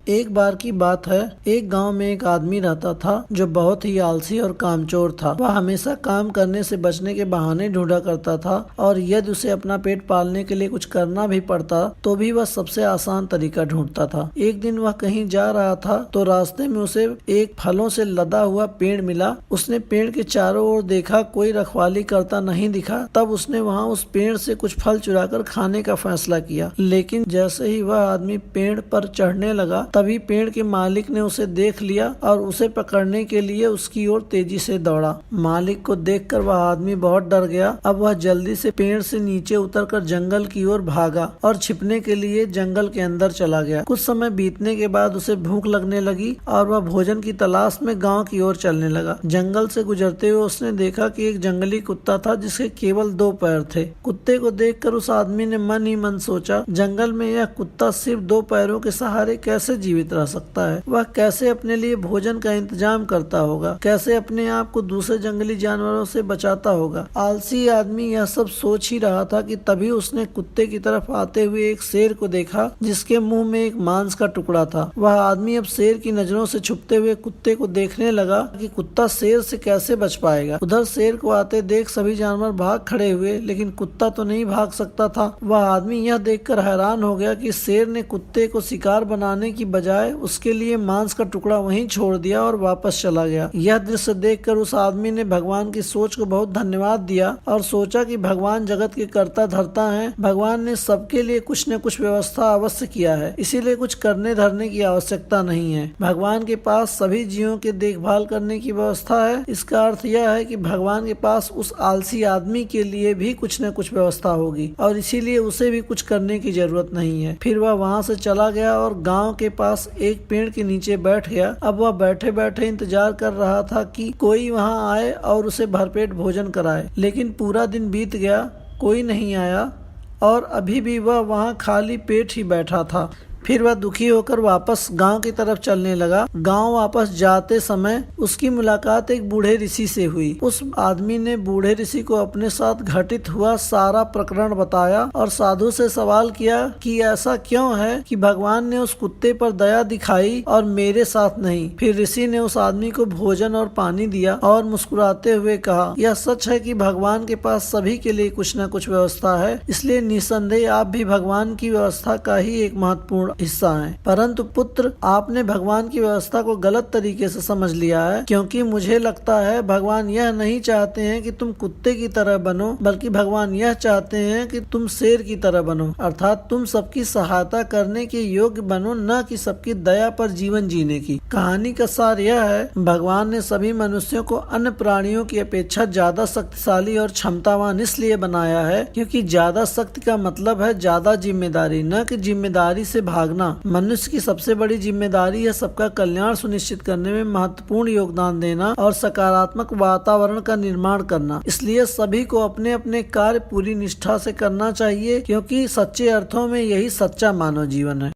एक बार की बात है, एक गांव में एक आदमी रहता था जो बहुत ही आलसी और कामचोर था। वह हमेशा काम करने से बचने के बहाने ढूंढा करता था और यदि उसे अपना पेट पालने के लिए कुछ करना भी पड़ता तो भी वह सबसे आसान तरीका ढूंढता था। एक दिन वह कहीं जा रहा था तो रास्ते में उसे एक फलों से लदा हुआ पेड़ मिला। उसने पेड़ के चारों ओर देखा, कोई रखवाली करता नहीं दिखा। तब उसने वहां उस पेड़ से कुछ फल चुराकर खाने का फैसला किया। लेकिन जैसे ही वह आदमी पेड़ पर चढ़ने लगा तभी पेड़ के मालिक ने उसे देख लिया और उसे पकड़ने के लिए उसकी ओर तेजी से दौड़ा। मालिक को देखकर वह आदमी बहुत डर गया। अब वह जल्दी से पेड़ से नीचे उतरकर जंगल की ओर भागा और छिपने के लिए जंगल के अंदर चला गया। कुछ समय बीतने के बाद उसे भूख लगने लगी और वह भोजन की तलाश में गांव की ओर चलने लगा। जंगल से गुजरते हुए उसने देखा कि एक जंगली कुत्ता था जिसके केवल 2 पैर थे। कुत्ते को देखकर उस आदमी ने मन ही मन सोचा, जंगल में यह कुत्ता सिर्फ 2 पैरों के सहारे कैसे जीवित रह सकता है? वह कैसे अपने लिए भोजन का इंतजाम करता होगा? कैसे अपने आप को दूसरे जंगली जानवरों से बचाता होगा? आलसी आदमी यह सब सोच ही रहा था कि तभी उसने कुत्ते की तरफ आते हुए एक शेर को देखा जिसके मुंह में एक मांस का टुकड़ा था। वह आदमी अब शेर की नजरों से छुपते हुए कुत्ते को देखने लगा कि कुत्ता शेर से कैसे बच पाएगा। उधर शेर को आते देख सभी जानवर भाग खड़े हुए, लेकिन कुत्ता तो नहीं भाग सकता था। वह आदमी यह देखकर हैरान हो गया कि शेर ने कुत्ते को शिकार बनाने की बजाय उसके लिए मांस का टुकड़ा वहीं छोड़ दिया और वापस चला गया। यह दृश्य देखकर उस आदमी ने भगवान की सोच को बहुत धन्यवाद दिया और सोचा कि भगवान जगत के कर्ता धर्ता हैं। भगवान ने सबके लिए कुछ न कुछ व्यवस्था अवश्य किया है, इसीलिए कुछ करने धरने की आवश्यकता नहीं है। भगवान के पास सभी जीवों के देखभाल करने की व्यवस्था है। इसका अर्थ यह है कि भगवान के पास उस आलसी आदमी के लिए भी कुछ न कुछ व्यवस्था होगी और इसीलिए उसे भी कुछ करने की जरूरत नहीं है। फिर वह वहाँ से चला गया और गांव के पास एक पेड़ के नीचे बैठ गया। अब वह बैठे बैठे इंतजार कर रहा था कि कोई वहां आए और उसे भरपेट भोजन कराए, लेकिन पूरा दिन बीत गया, कोई नहीं आया और अभी भी वह वहां खाली पेट ही बैठा था। फिर वह दुखी होकर वापस गांव की तरफ चलने लगा। गांव वापस जाते समय उसकी मुलाकात एक बूढ़े ऋषि से हुई। उस आदमी ने बूढ़े ऋषि को अपने साथ घटित हुआ सारा प्रकरण बताया और साधु से सवाल किया कि ऐसा क्यों है कि भगवान ने उस कुत्ते पर दया दिखाई और मेरे साथ नहीं। फिर ऋषि ने उस आदमी को भोजन और पानी दिया और मुस्कुराते हुए कहा, यह सच है कि भगवान के पास सभी के लिए कुछ न कुछ व्यवस्था है, इसलिए निसंदेह आप भी भगवान की व्यवस्था का ही एक महत्वपूर्ण हिस्सा है। परंतु पुत्र, आपने भगवान की व्यवस्था को गलत तरीके से समझ लिया है, क्योंकि मुझे लगता है भगवान यह नहीं चाहते हैं कि तुम कुत्ते की तरह बनो, बल्कि भगवान यह चाहते हैं कि तुम शेर की तरह बनो, अर्थात तुम सबकी सहायता करने के योग्य बनो, न कि सबकी दया पर जीवन जीने की। कहानी का सार यह है, भगवान ने सभी मनुष्यों को अन्य प्राणियों की अपेक्षा ज्यादा शक्तिशाली और क्षमतावान इसलिए बनाया है क्योंकि ज्यादा शक्ति का मतलब है ज्यादा जिम्मेदारी, न कि जिम्मेदारी से भागना। मनुष्य की सबसे बड़ी जिम्मेदारी है सबका कल्याण सुनिश्चित करने में महत्वपूर्ण योगदान देना और सकारात्मक वातावरण का निर्माण करना। इसलिए सभी को अपने अपने कार्य पूरी निष्ठा से करना चाहिए, क्योंकि सच्चे अर्थों में यही सच्चा मानव जीवन है।